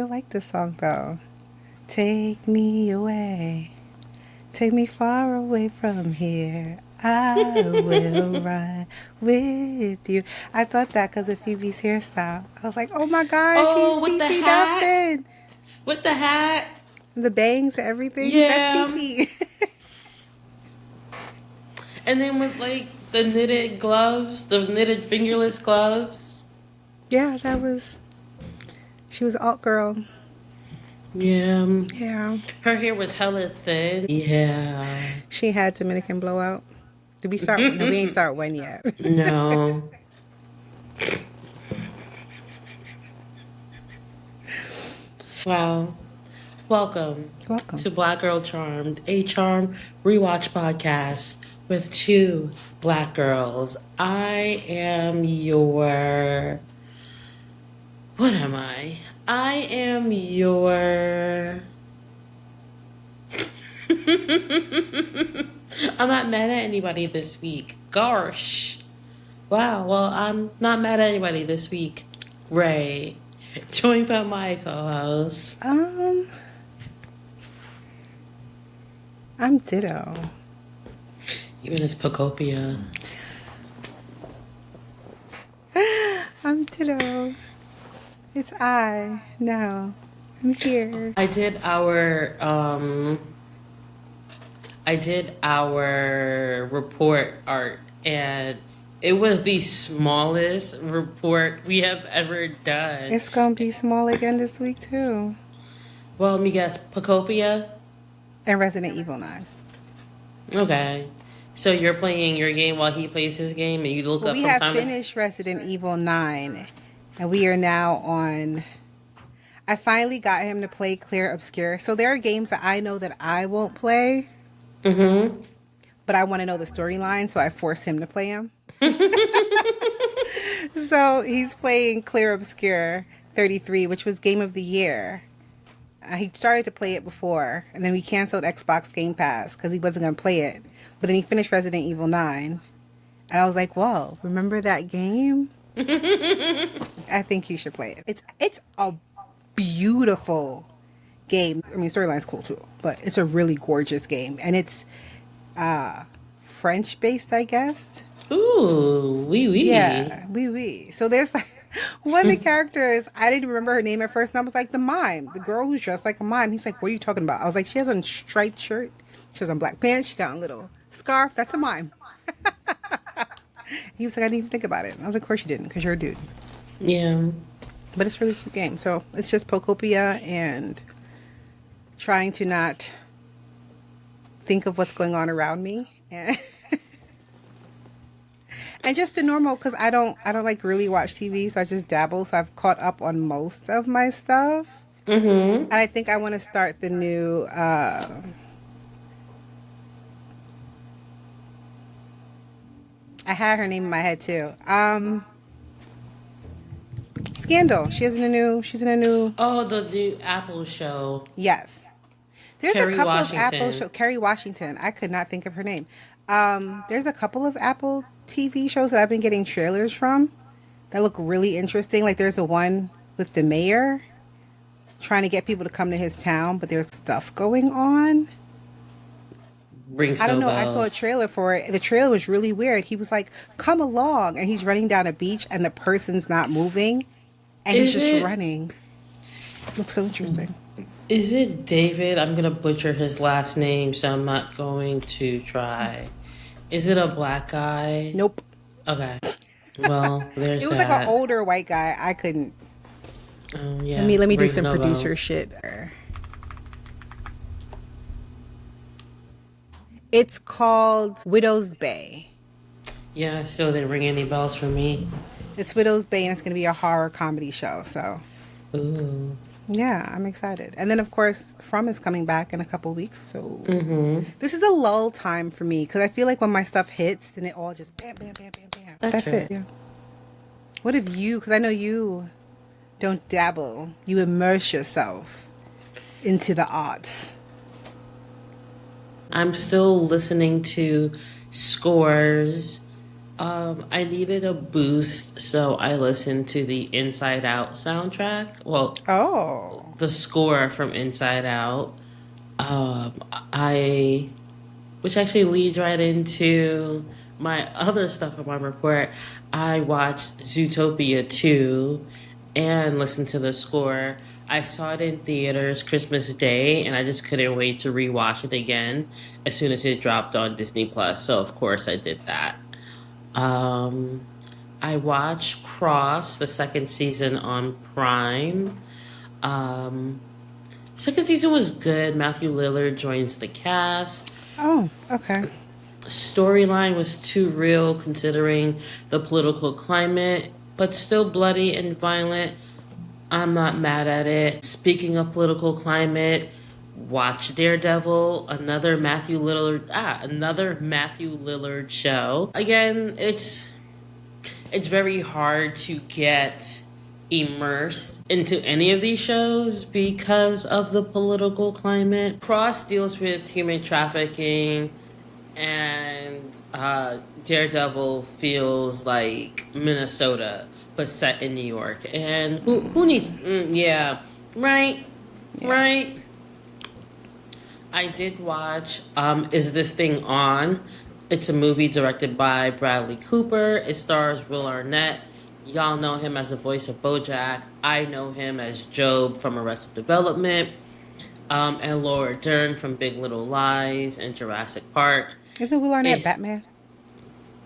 You'll like this song though. Take me away. Take me far away from here. I will ride with you. I thought that because of Phoebe's hairstyle. I was like, oh my gosh, Oh, she's with the Phoebe hat? Dobson. With the hat? The bangs and everything. Yeah. That's Phoebe. And then with like the knitted gloves, the knitted fingerless gloves. Yeah, she was alt girl. Yeah. Yeah. Her hair was hella thin. Yeah. She had Dominican blowout. Did we start? No, we ain't start one yet. No. Wow. Welcome to Black Girl Charmed, a charm rewatch podcast with two black girls. I am your... What am I? I am your... I'm not mad at anybody this week. Gosh. Wow, well, I'm not mad at anybody this week. Ray. Joined by my co-host. I'm Ditto. You and his Pokopia. I'm Ditto. It's I. No. I'm here. I did our report art, and it was the smallest report we have ever done. It's gonna be small again this week too. Well, let me guess, Pokopia? And Resident Evil 9. Okay. So you're playing your game while he plays his game, and you look up We from have time to... finished Resident Evil 9, and we are now on... I finally got him to play Clear Obscure. So there are games that I know that I won't play, but I want to know the storyline, so I force him to play them. So he's playing Clear Obscure 33, which was Game of the Year. He started to play it before, and then we canceled Xbox Game Pass because he wasn't going to play it. But then he finished Resident Evil 9, and I was like, "Whoa, remember that game? I think you should play it. It's a beautiful game. I mean, storyline's cool too, but it's a really gorgeous game, and it's French based, I guess. Ooh, oui, oui. Yeah, oui, oui. So there's like one of the characters, I didn't remember her name at first, and I was like, the mime, the girl who's dressed like a mime. He's like, what are you talking about? I was like, she has on striped shirt, she has on black pants, she got a little scarf. That's a mime. He was like, I didn't even think about it. I was like, of course you didn't, because you're a dude. Yeah. But it's a really cute game. So it's just Pokopia and trying to not think of what's going on around me. And and just the normal, because I don't like really watch TV, so I just dabble. So I've caught up on most of my stuff. And I think I want to start the new I had her name in my head too. Scandal. She's in a new Oh, the new Apple show. Yes. There's Kerry a couple Washington. of Apple shows. Kerry Washington. I could not think of her name. There's a couple of Apple TV shows that I've been getting trailers from that look really interesting. Like there's a one with the mayor trying to get people to come to his town, but there's stuff going on. I don't know. I saw a trailer for it. The trailer was really weird. He was like, come along. And he's running down a beach and the person's not moving. And he's just running. Looks so interesting. Is it David? I'm going to butcher his last name, so I'm not going to try. Is it a black guy? Nope. Okay. Well, there's It was like an older white guy. I couldn't. Yeah. Let me do some producer shit. It's called Widow's Bay. Yeah, still didn't ring any bells for me. It's Widow's Bay, and it's going to be a horror comedy show. So, Ooh. Yeah, I'm excited. And then, of course, From is coming back in a couple weeks. So this is a lull time for me because I feel like when my stuff hits, then it all just bam, bam, bam, bam, bam. That's it. Yeah. What have you? Because I know you don't dabble. You immerse yourself into the arts. I'm still listening to scores I needed a boost, so I listened to the Inside Out soundtrack. Well, Oh. the score from Inside Out. I, which actually leads right into my other stuff on my report. I watched Zootopia 2 and listened to the score. I saw it in theaters Christmas Day, and I just couldn't wait to rewatch it again as soon as it dropped on Disney Plus. So of course I did that. Um, I watched Cross, the second season on Prime. Um, Second season was good. Matthew Lillard joins the cast. Oh, okay. Storyline was too real considering the political climate, but still bloody and violent. I'm not mad at it. Speaking of political climate, watch Daredevil, another Matthew Lillard show. Again, it's very hard to get immersed into any of these shows because of the political climate. Cross deals with human trafficking, and Daredevil feels like Minnesota but set in New York. And who needs? Yeah, right, Yeah. right. I did watch Is This Thing On? It's a movie directed by Bradley Cooper. It stars Will Arnett. Y'all know him as the voice of BoJack. I know him as Job from Arrested Development. And Laura Dern from Big Little Lies and Jurassic Park. Isn't Will Arnett Eh, Batman?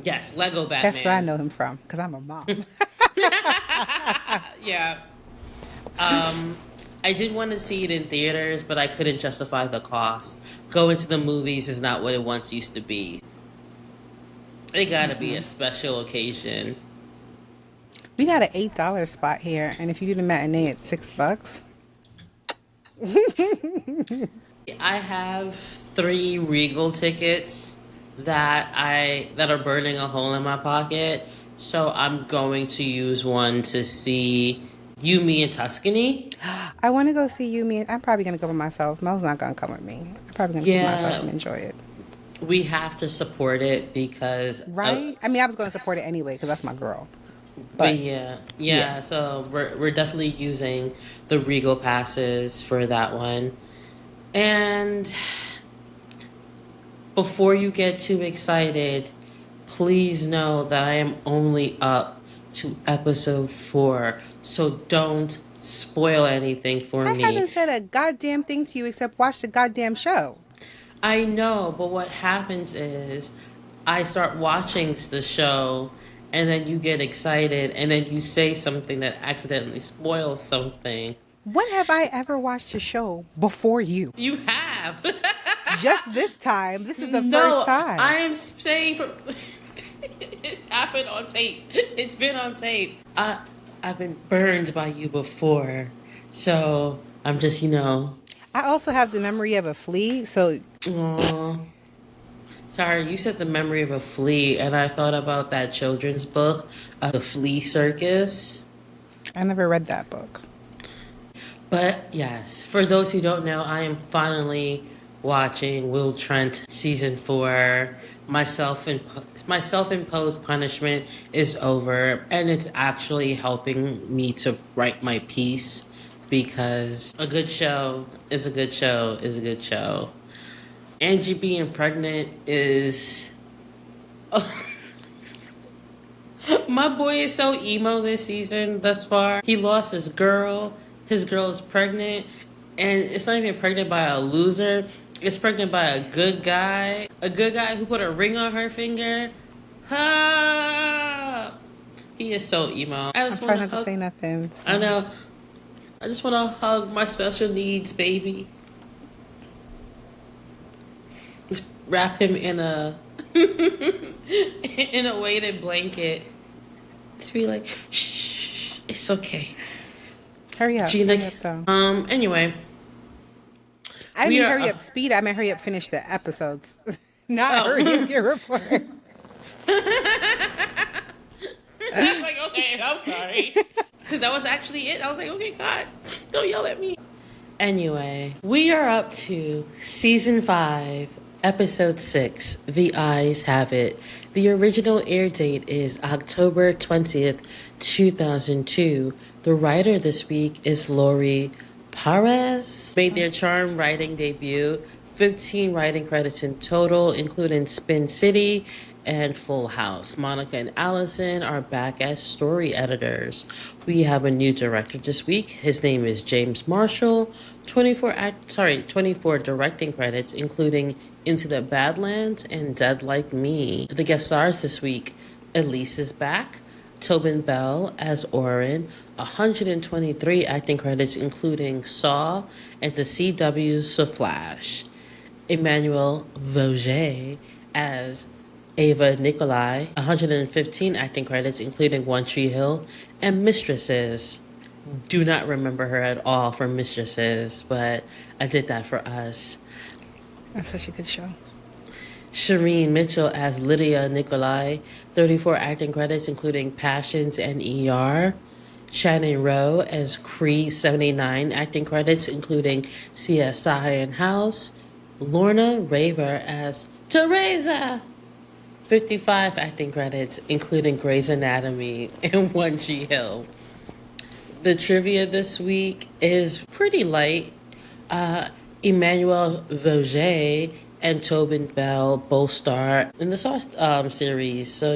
yes, Lego That's where I Batman. know him from, because I'm a mom. Yeah. Um, I did want to see it in theaters, but I couldn't justify the cost. Going to the movies is not what it once used to be. It gotta be a special occasion. We got an $8 spot here, and if you do the matinee, it's $6. I have 3 Regal tickets that are burning a hole in my pocket. So I'm going to use one to see You, Me, and Tuscany. I want to go see you, me. I'm probably going to go by myself. Mel's not going to come with me. I'm probably going to go by myself Yeah, and enjoy it. we have to support it because, Right? I mean, I was going to support it anyway, because that's my girl. but But, yeah, yeah. yeah. So we're definitely using the Regal passes for that one. And before you get too excited, please know that I am only up to episode 4, so don't spoil anything for I me. haven't said a goddamn thing to you except watch the goddamn show. I know, but what happens is I start watching the show and then you get excited and then you say something that accidentally spoils something. When have I ever watched a show before you? You have. Just this time. This is the No, first time. I am saying for it's happened on tape. It's been on tape. I've been burned by you before. So I'm just, I also have the memory of a flea, so aw. Sorry, you said the memory of a flea, and I thought about that children's book, The Flea Circus. I never read that book. But yes, for those who don't know, I am finally watching Will Trent season 4. My self-imposed punishment is over, and it's actually helping me to write my piece because a good show is a good show is a good show. Angie being pregnant is. My boy is so emo this season thus far. He lost his girl. His girl is pregnant. And it's not even pregnant by a loser. It's pregnant by a good guy. A good guy who put a ring on her finger. Ah! He is so emo. I I'm just trying want not to to say hug. nothing. I So. know. I just want to hug my special needs baby. Just wrap him in a in a weighted blanket. Just be like, shh, it's okay. Hurry up. Gina. Hurry up, though. Anyway, I didn't we mean are. hurry up speed. I meant hurry up finish the episodes. Not hurry Oh. up your report. I was like, okay, I'm sorry. Because that was actually it. I was like, okay, God, don't yell at me. Anyway, we are up to season 5, Episode 6, The Eyes Have It. The original air date is October 20th, 2002. The writer this week is Lori Perez. Made their charm writing debut. 15 writing credits in total, including Spin City and Full House. Monica and Allison are back as story editors. We have a new director this week. His name is James Marshall. 24 directing credits, including Into the Badlands and Dead Like Me. The guest stars this week: Elise is back. Tobin Bell as Orin. 123 acting credits, including Saw and the CW's The Flash. Emmanuel Vauger as Ava Nikolai. 115 acting credits, including One Tree Hill and Mistresses. Do not remember her at all from Mistresses, but I did that for us. That's such a good show. Shireen Mitchell as Lydia Nikolai. 34 acting credits, including Passions and ER. Shannon Rowe as Cree. 79 acting credits, including CSI and House. Lorna Raver as Teresa. 55 acting credits, including Grey's Anatomy and One Tree Hill. The trivia this week is pretty light. Emmanuel Vauger and Tobin Bell both star in the Saw series, so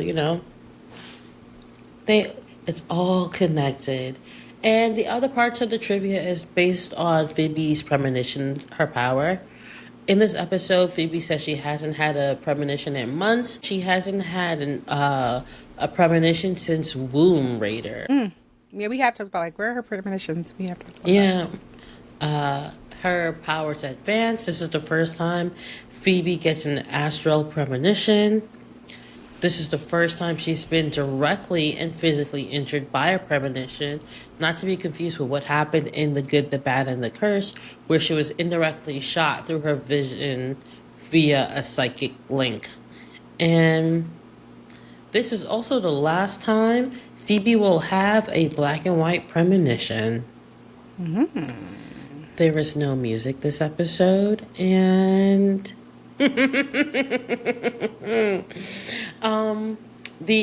it's all connected. And the other parts of the trivia is based on Phoebe's premonition, her power. In this episode, Phoebe says she hasn't had a premonition in months. She hasn't had a premonition since Womb Raider. Yeah, we have talked about where are her premonitions. We have talked about Yeah. Her powers advance. This is the first time Phoebe gets an astral premonition. This is the first time she's been directly and physically injured by a premonition, not to be confused with what happened in The Good, the Bad, and the Curse, where she was indirectly shot through her vision via a psychic link. And this is also the last time Phoebe will have a black and white premonition. There was no music this episode, and the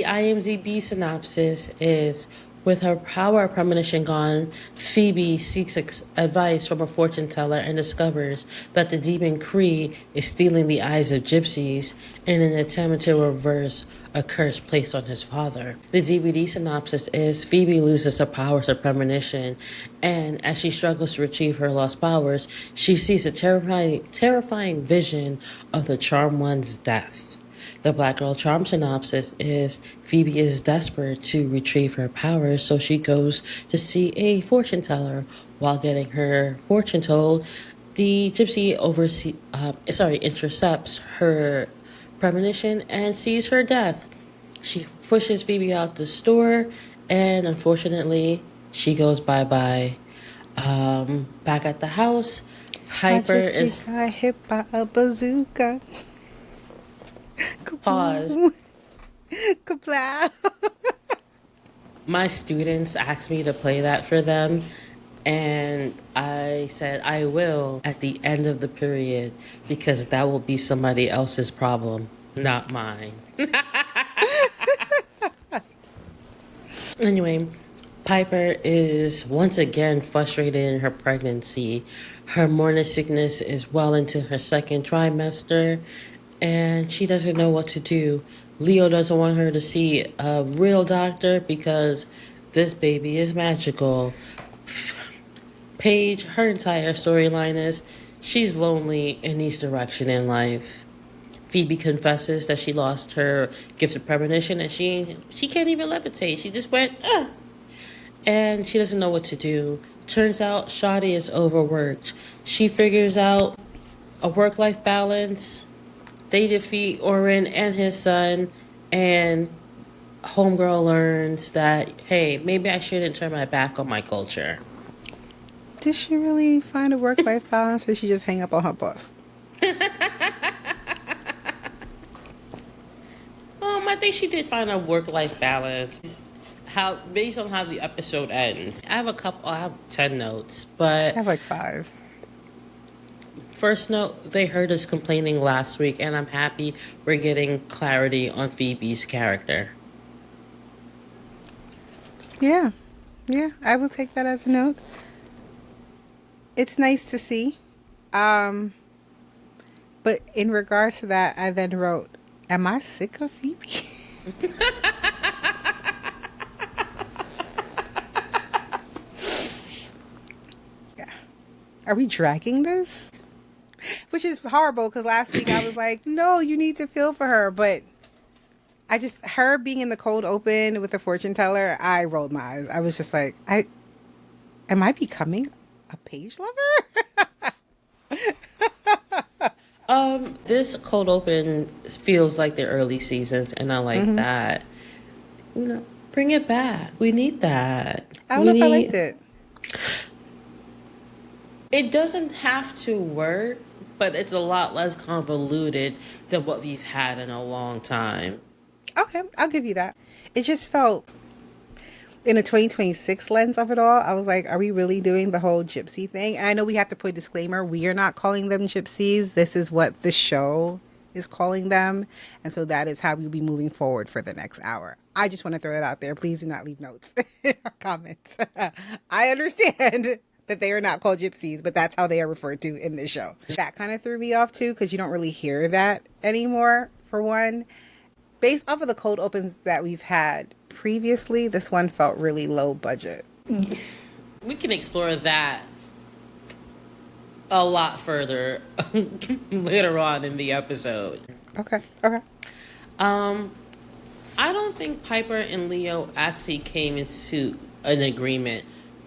IMDb synopsis is: with her power premonition gone, Phoebe seeks advice from a fortune teller and discovers that the demon Cree is stealing the eyes of gypsies in an attempt to reverse a curse placed on his father. The DVD synopsis is: Phoebe loses her powers of premonition, and as she struggles to retrieve her lost powers, she sees a terrifying vision of the Charmed One's death. The Black Girl Charm synopsis is: Phoebe is desperate to retrieve her powers, so she goes to see a fortune teller. While getting her fortune told, the gypsy intercepts her premonition and sees her death. She pushes Phoebe out the store, and unfortunately, she goes bye-bye. Back at the house, Piper is... got hit by a bazooka. Pause. Kaplow. My students asked me to play that for them, and I said I will at the end of the period, because that will be somebody else's problem, not mine. Anyway, Piper is once again frustrated in her pregnancy. Her morning sickness is well into her second trimester, and she doesn't know what to do. Leo doesn't want her to see a real doctor because this baby is magical. Paige, her entire storyline is she's lonely and needs direction in life. Phoebe confesses that she lost her gift of premonition and she can't even levitate. She just went, ah. And she doesn't know what to do. Turns out Shadi is overworked. She figures out a work-life balance. They defeat Orin and his son, and Homegirl learns that, hey, maybe I shouldn't turn my back on my culture. Did she really find a work-life balance, or did she just hang up on her boss? I think she did find a work-life balance. Based on how the episode ends. I have 10 notes, but... I have 5. First note, they heard us complaining last week, and I'm happy we're getting clarity on Phoebe's character. Yeah. Yeah, I will take that as a note. It's nice to see. Um, but in regards to that, I then wrote, am I sick of Phoebe? Yeah. Are we dragging this? Which is horrible because last week I was like, no, you need to feel for her. But her being in the cold open with the fortune teller, I rolled my eyes. I was just like, am I becoming a page lover? This cold open feels like the early seasons, and I like that. Bring it back. We need that. I don't We know if I liked need. it. It doesn't have to work, but it's a lot less convoluted than what we've had in a long time. Okay, I'll give you that. It just felt, in a 2026 lens of it all, I was like, are we really doing the whole gypsy thing? And I know we have to put a disclaimer. We are not calling them gypsies. This is what the show is calling them. And so that is how we'll be moving forward for the next hour. I just want to throw that out there. Please do not leave notes in our comments. I understand that they are not called gypsies, but that's how they are referred to in this show. That kind of threw me off too, because you don't really hear that anymore, for one. Based off of the cold opens that we've had previously, this one felt really low budget. We can explore that a lot further later on in the episode. Okay. Okay. Um, I don't think Piper and Leo actually came into an agreement.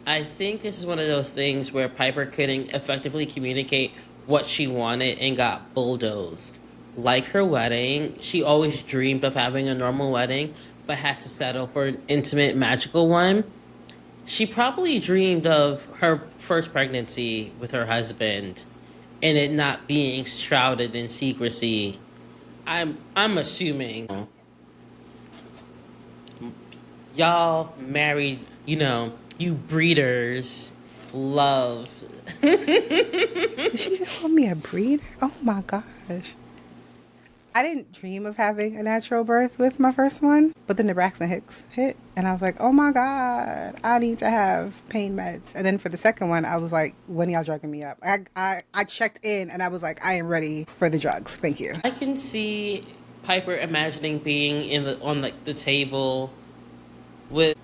I think this is one of those things where Piper couldn't effectively communicate what she wanted and got bulldozed. Like her wedding, she always dreamed of having a normal wedding, but had to settle for an intimate, magical one. She probably dreamed of her first pregnancy with her husband and it not being shrouded in secrecy. I'm assuming y'all married, you breeders love. Did she just call me a breeder? Oh my gosh. I didn't dream of having a natural birth with my first one, but then the Braxton Hicks hit, and I was like, oh my God, I need to have pain meds. And then for the second one, I was like, when are y'all drugging me up? I checked in, and I was like, I am ready for the drugs. Thank you. I can see Piper imagining being on the table with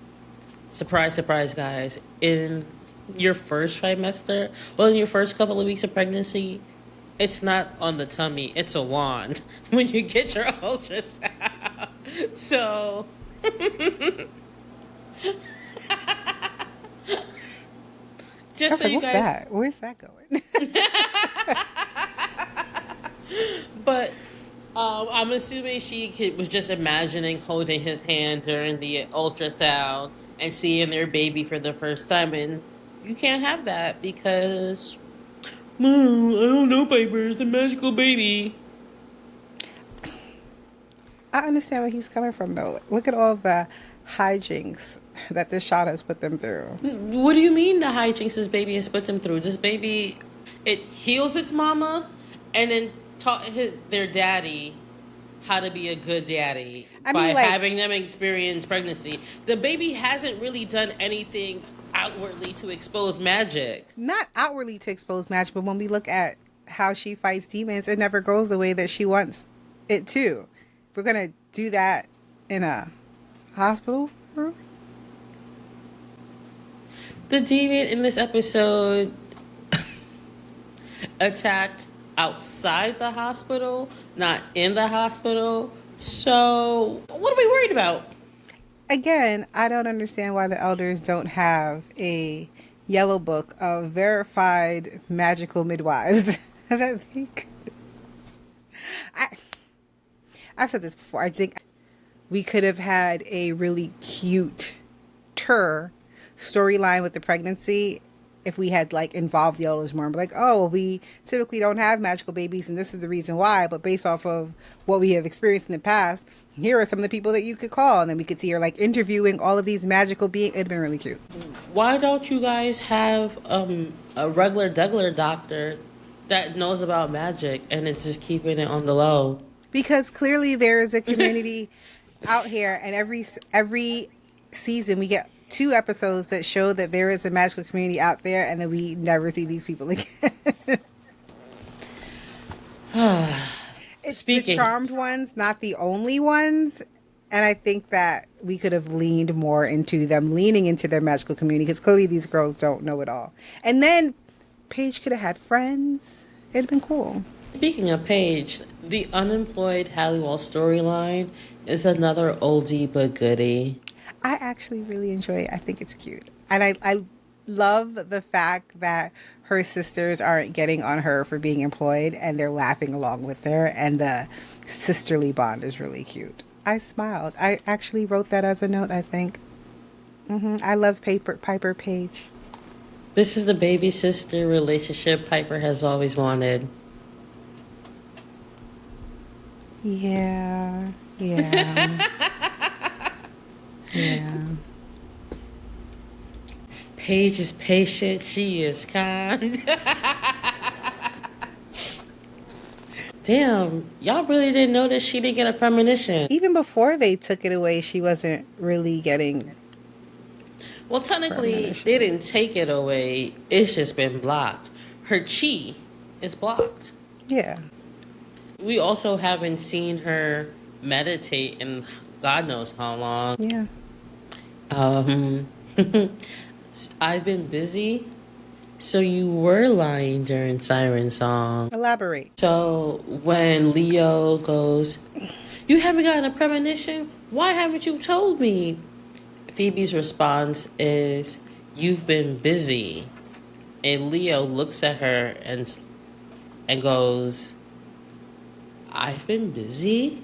surprise, surprise, guys, in your first trimester, well, in your first couple of weeks of pregnancy. It's not on the tummy, it's a wand when you get your ultrasound. So, I just was so like, you what's guys, that? Where's that going? but I'm assuming was just imagining holding his hand during the ultrasound and seeing their baby for the first time. And you can't have that because, I don't know, Piper, it's a magical baby. I understand where he's coming from, though. Look at all the hijinks that this shot has put them through. What do you mean the hijinks this baby has put them through? This baby, it heals its mama and then taught their daddy how to be a good daddy by having them experience pregnancy. The baby hasn't really done anything outwardly to expose magic. Not outwardly to expose magic, but when we look at how she fights demons, it never goes the way that she wants it to. We're going to do that in a hospital room? The demon in this episode attacked outside the hospital, not in the hospital. So, what are we worried about? Again, I don't understand why the elders don't have a yellow book of verified magical midwives. I've said this before. I think we could have had a really cute storyline with the pregnancy if we had involved the elders more and be like, oh, well, we typically don't have magical babies and this is the reason why, but based off of what we have experienced in the past, here are some of the people that you could call. And then we could see her interviewing all of these magical beings. It'd been really cute. Why don't you guys have a regular doctor that knows about magic and it's just keeping it on the low. Because clearly there is a community out here, and every season we get 2 episodes that show that there is a magical community out there, and then we never see these people again. It's the Speaking, charmed ones, not the only ones. And I think that we could have leaned more into them leaning into their magical community, because clearly these girls don't know it all. And then Paige could have had friends. It'd been cool. speaking of Paige, the unemployed Halliwell storyline is another oldie but goodie. I actually really enjoy it. I think it's cute. And I love the fact that her sisters aren't getting on her for being employed, and they're laughing along with her. And the sisterly bond is really cute. I smiled. I actually wrote that as a note, I think. I love Piper Page. This is the baby sister relationship Piper has always wanted. Yeah. Yeah. Yeah. Paige is patient, she is kind. Damn, y'all really didn't notice she didn't get a premonition. Even before they took it away, she wasn't really getting. Well, technically, Premonition. they didn't take it away. It's just been blocked. Her chi is blocked. Yeah. We also haven't seen her meditate in God knows how long. Yeah. Um, I've been busy. So you were lying during Siren Song. Elaborate. So when Leo goes, "You haven't gotten a premonition? Why haven't you told me?" Phoebe's response is, "You've been busy." And Leo looks at her and goes, "I've been busy?"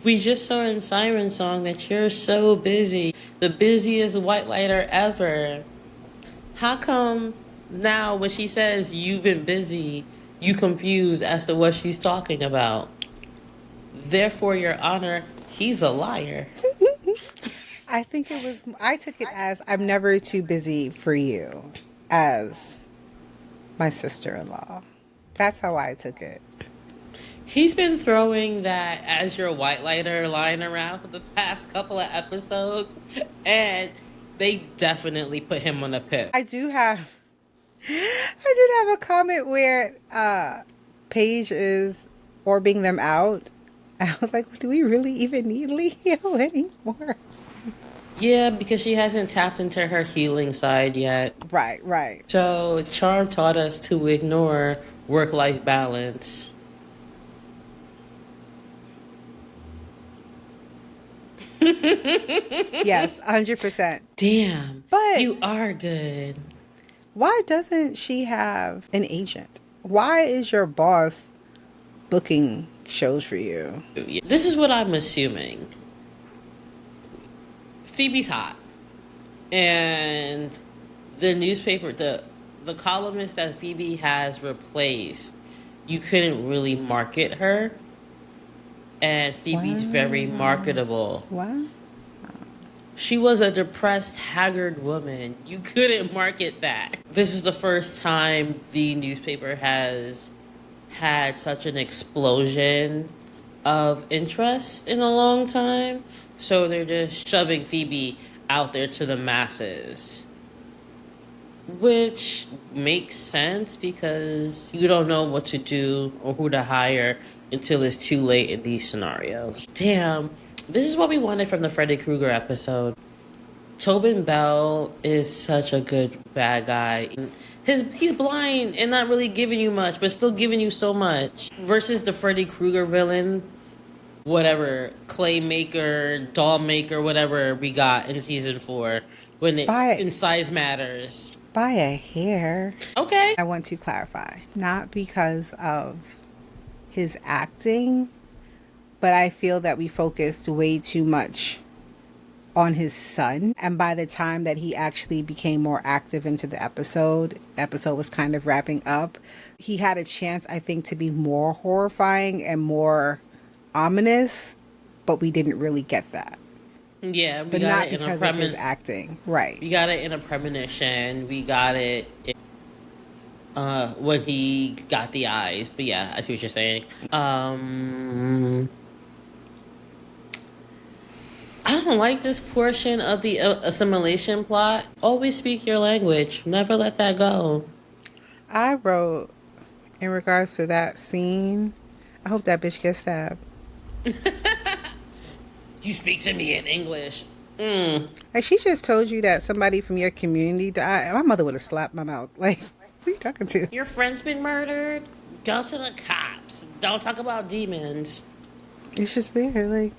We just saw in Siren Song that you're so busy. The busiest white lighter ever. How come now when she says you've been busy, you confused as to what she's talking about? Therefore, Your Honor, he's a liar. I think it was. I took it as I'm never too busy for you, as my sister-in-law. That's how I took it. He's been throwing that as your white lighter line around for the past couple of episodes, and they definitely put him on a pip. I did have a comment where Paige is orbing them out. I was like, do we really even need Leo anymore? Yeah, because she hasn't tapped into her healing side yet. Right, right. So Charm taught us to ignore work-life balance. Yes, 100%. Damn, But you are good. why doesn't she have an agent? Why is your boss booking shows for you? This is what I'm assuming. Phoebe's hot, and the newspaper, the columnist that Phoebe has replaced, you couldn't really market her, and Phoebe's very marketable. What? She was a depressed, haggard woman. You couldn't market that. This is the first time the newspaper has had such an explosion of interest in a long time. So they're just shoving Phoebe out there to the masses. Which makes sense because you don't know what to do or who to hire until it's too late in these scenarios. Damn, this is what we wanted from the Freddy Krueger episode. Tobin Bell is such a good bad guy. He's blind and not really giving you much, but still giving you so much. Versus the Freddy Krueger villain, whatever, clay maker, doll maker, whatever we got in season 4, when in size matters. By a hair. Okay. I want to clarify, not because of his acting, but I feel that we focused way too much on his son. And by the time that he actually became more active into the episode was kind of wrapping up. He had a chance, I think, to be more horrifying and more ominous, but we didn't really get that. Yeah, we But got not it in because a of his acting. Right. We got it in a premonition. We got it. when he got the eyes. But yeah, I see what you're saying. I don't like this portion of the assimilation plot. Always speak your language. Never let that go. I wrote in regards to that scene, I hope that bitch gets stabbed. You speak to me in English. Mm. Like, she just told you that somebody from your community died. My mother would have slapped my mouth. Like, who are you talking to? Your friend's been murdered? Go to the cops. Don't talk about demons. It's just weird. Like,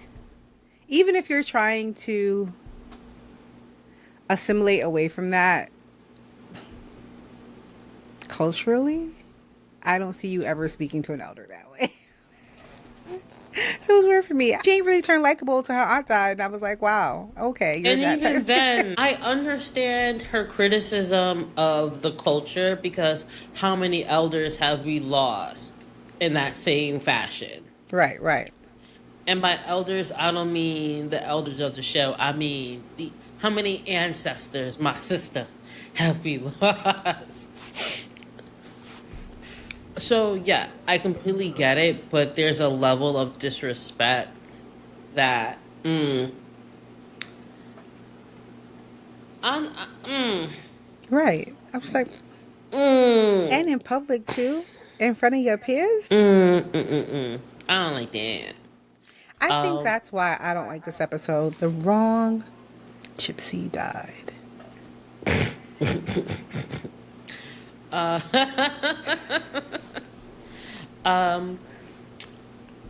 even if you're trying to assimilate away from that culturally, I don't see you ever speaking to an elder that way. So it was weird for me. She ain't really turned likable to her aunt died, and I was like, wow, okay, you're And that type even of then, I understand her criticism of the culture because how many elders have we lost in that same fashion? Right, right. And by elders, I don't mean the elders of the show. I mean the how many ancestors, my sister, have we lost? So yeah, I completely get it, but there's a level of disrespect that I'm, Right. I was like, mm, and in public too, in front of your peers. I don't like that. I think Um, that's why I don't like this episode. The wrong gypsy died.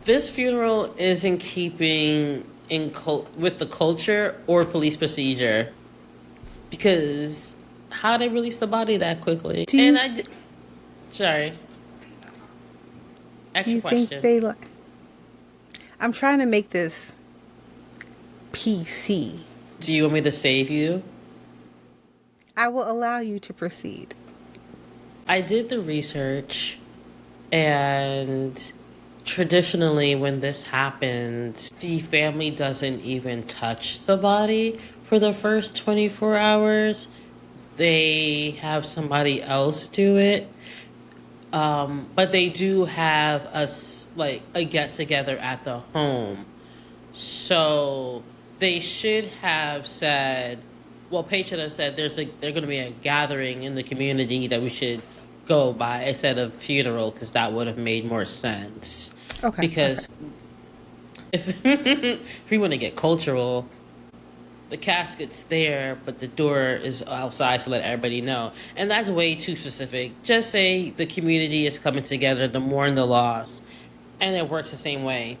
this funeral is in keeping with the culture or police procedure because how they release the body that quickly? Do And you sorry, do extra you think question. they like? I'm trying to make this PC. Do you want me to save you? I will allow you to proceed. I did the research, and traditionally, when this happens, the family doesn't even touch the body for the first 24 hours. They have somebody else do it. But they do have like a get together at the home. So they should have said, well, Paige should have said there's going to be a gathering in the community that we should go by instead of funeral because that would have made more sense. Okay. Because if we want to get cultural, the casket's there, but the door is outside to let everybody know. And that's way too specific. Just say the community is coming together to mourn the loss, and it works the same way.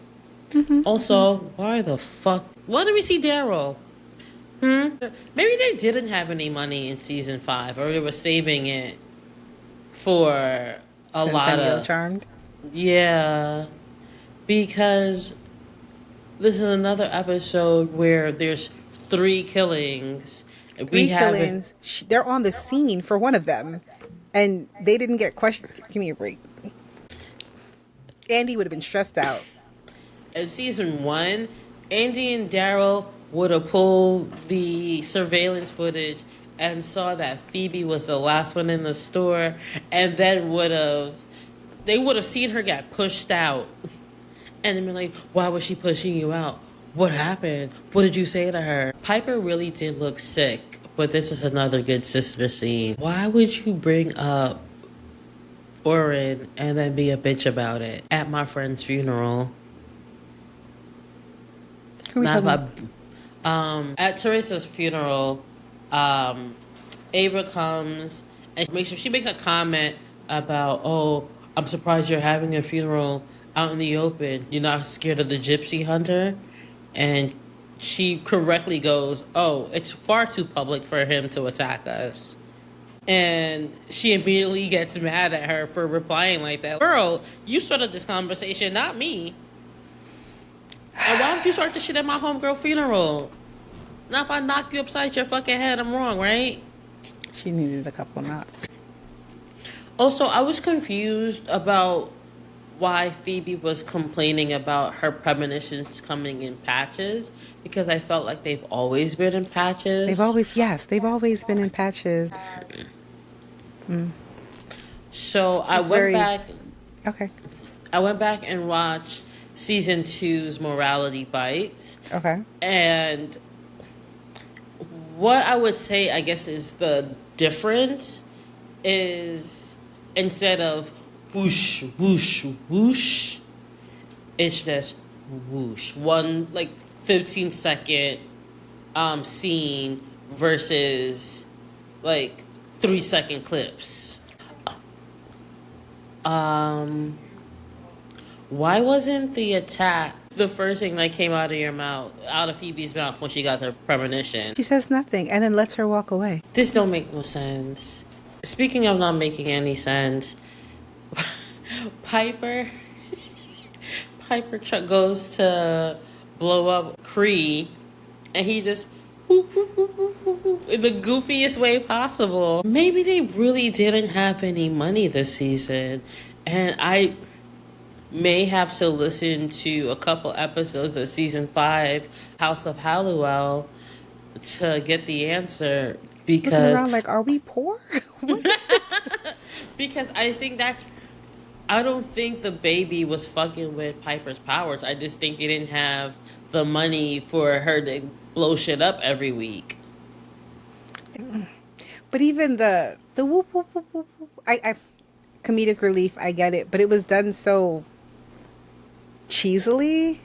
Also, why the fuck? Why did we see Daryl? Maybe they didn't have any money in season 5, or they were saving it for a lot Centennial of. Charmed. Yeah, because this is another episode where there's 3 killings. Three killings. They're on the scene for one of them, and they didn't get questioned. Give me a break. Andy would have been stressed out. In season 1, Andy and Daryl would have pulled the surveillance footage and saw that Phoebe was the last one in the store, and then they would have seen her get pushed out, and then been like, "Why was she pushing you out? What happened? What did you say to her?" Piper really did look sick, but this was another good sister scene. Why would you bring up Oren and then be a bitch about it at my friend's funeral? Who we Not talking about? at Teresa's funeral, Ava comes and she makes a comment about, "Oh, I'm surprised you're having a funeral out in the open. You're not scared of the gypsy hunter?" And she correctly goes, "Oh, it's far too public for him to attack us." And she immediately gets mad at her for replying like that. Girl, you started this conversation, not me. And why don't you start this shit at my homegirl funeral? Now if I knock you upside your fucking head, I'm wrong, right? She needed a couple knots. Also, I was confused about why Phoebe was complaining about her premonitions coming in patches, because I felt like they've always been in patches. They've always been in patches. So It's very okay. I went back and watched season two's Morality Bites. Okay. And what I would say, I guess, is the difference is instead of whoosh, whoosh, whoosh, it's just whoosh. One, like, 15-second scene versus, like, 3-second clips. Um, why wasn't the attack the first thing that came out of your mouth, out of Phoebe's mouth when she got her premonition? She says nothing and then lets her walk away. This don't make no sense. Speaking of not making any sense, Piper goes to blow up Cree, and he just whoop, whoop, whoop, whoop, whoop, whoop, in the goofiest way possible. Maybe they really didn't have any money this season, and I may have to listen to a couple episodes of season 5, House of Halliwell, to get the answer. Looking Because around like, are we poor? What is because I don't think the baby was fucking with Piper's powers. I just think they didn't have the money for her to blow shit up every week. But even the whoop whoop whoop whoop, whoop I comedic relief, I get it, but it was done so cheesily.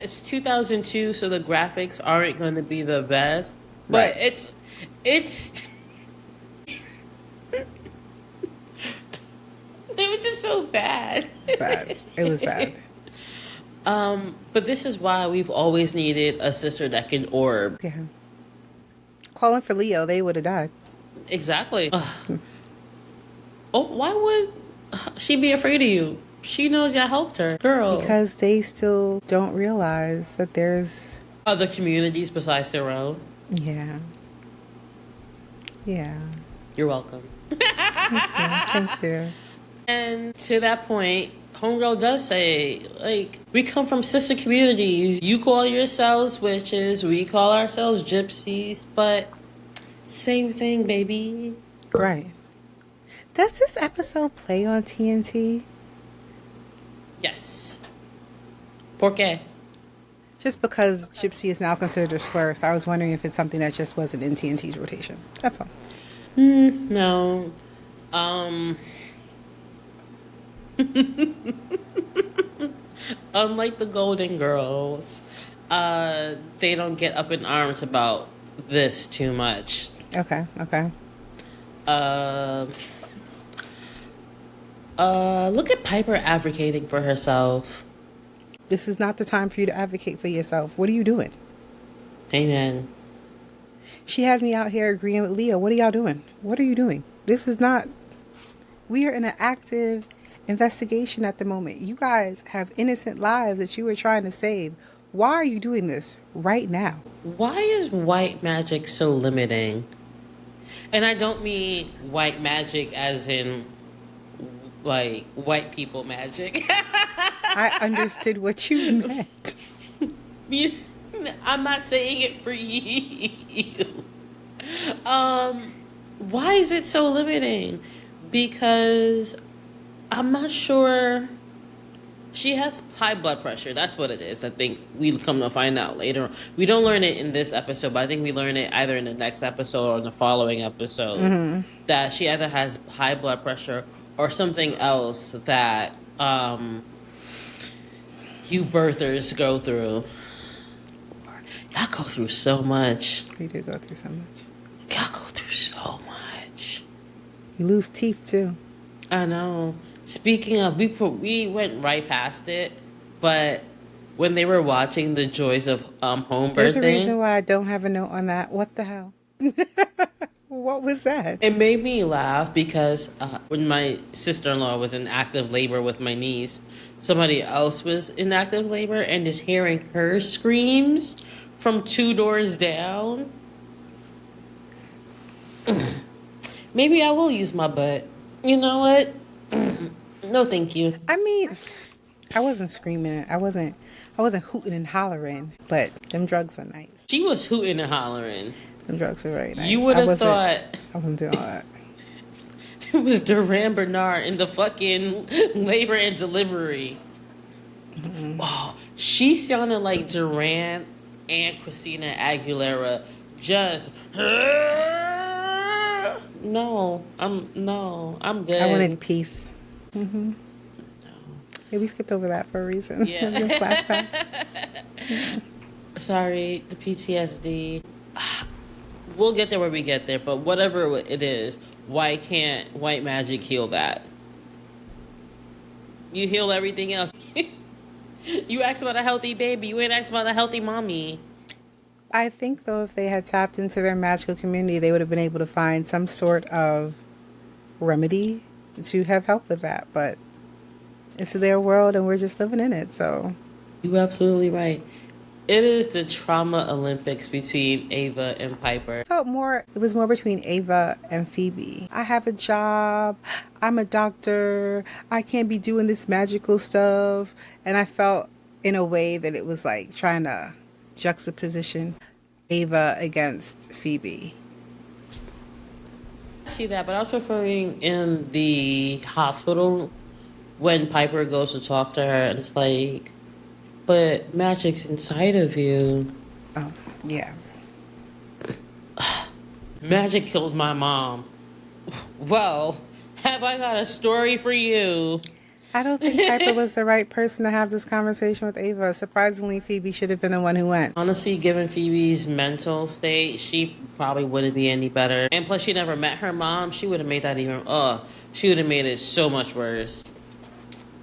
It's 2002, so the graphics aren't going to be the best. But Right. it's they were just so bad. Bad. It was bad. But this is why we've always needed a sister that can orb. Yeah. Calling for Leo, they would have died. Exactly. Ugh. Oh, why would she be afraid of you? She knows y'all helped her, girl. Because they still don't realize that there's Other communities besides their own. yeah. Yeah. You're welcome. Thank you. And to that point, Homegirl does say, like, we come from sister communities. You call yourselves witches, we call ourselves gypsies, but same thing, baby. Right. Does this episode play on TNT? Yes. Por qué? Just because gypsy is now considered a slur, so I was wondering if it's something that just wasn't in TNT's rotation. That's all. No. Unlike the Golden Girls, they don't get up in arms about this too much. Okay. Look at Piper advocating for herself. This is not the time for you to advocate for yourself. What are you doing? Amen. She had me out here agreeing with Leo. What are y'all doing? What are you doing? This is not... We are in an active investigation at the moment. You guys have innocent lives that you were trying to save. Why are you doing this right now? Why is white magic so limiting? And I don't mean white magic as in, like, white people magic. I understood what you meant. I'm not saying it for you. Why is it so limiting? Because I'm not sure. She has high blood pressure. That's what it is. I think we come to find out later on. We don't learn it in this episode, but I think we learn it either in the next episode or in the following episode. That she either has high blood pressure or something else that you birthers go through. Y'all go through so much. We do go through so much. Y'all go through so much. You lose teeth too. I know. Speaking of, we went right past it, but when they were watching the joys of home There's a birthing, reason why I don't have a note on that. What the hell? What was that? it made me laugh because when my sister-in-law was in active labor with my niece, somebody else was in active labor, and just hearing her screams from 2 doors down. Maybe I will use my butt. You know what? No, thank you. I mean, I wasn't screaming. I wasn't hooting and hollering. But them drugs were nice. She was hooting and hollering. Them drugs were very nice. You would have thought I wasn't doing all that. It was Duran Bernard in the fucking labor and delivery. Oh, she sounded like Duran and Christina Aguilera. Just I'm I good. wanted peace. Yeah, we skipped over that for a reason. The Yeah. flashbacks. Sorry, the PTSD. We'll get there when we get there, but whatever it is, why can't white magic heal that? You heal everything else. You asked about a healthy baby. You ain't asked about a healthy mommy. I think though, if they had tapped into their magical community, they would have been able to find some sort of remedy to have help with that. But it's their world, and we're just living in it. So You absolutely right. It is the trauma Olympics between Ava and Piper. felt more. It was more between Ava and Phoebe. I have a job. I'm a doctor. I can't be doing this magical stuff. And I felt in a way that it was like trying to juxtaposition Ava against Phoebe. I see that, but I was referring in the hospital when Piper goes to talk to her, and it's like, but magic's inside of you. Oh, yeah. Magic killed my mom. Well, have I got a story for you? I don't think Piper was the right person to have this conversation with Ava. Surprisingly, Phoebe should have been the one who went. Honestly, given Phoebe's mental state, she probably wouldn't be any better. And plus, she never met her mom. She would have made that even, she would have made it so much worse.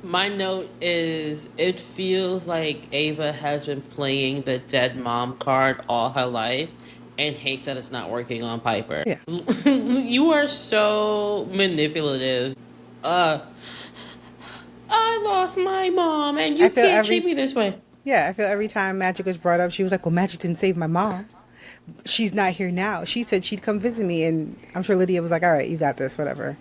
My note is, it feels like Ava has been playing the dead mom card all her life and hates that it's not working on Piper. Yeah. You are so manipulative. I lost my mom and you can't treat me this way. Yeah, I feel every time Magic was brought up, she was like, well, Magic didn't save my mom. She's not here now. She said she'd come visit me, and I'm sure Lydia was like, all right, you got this, whatever.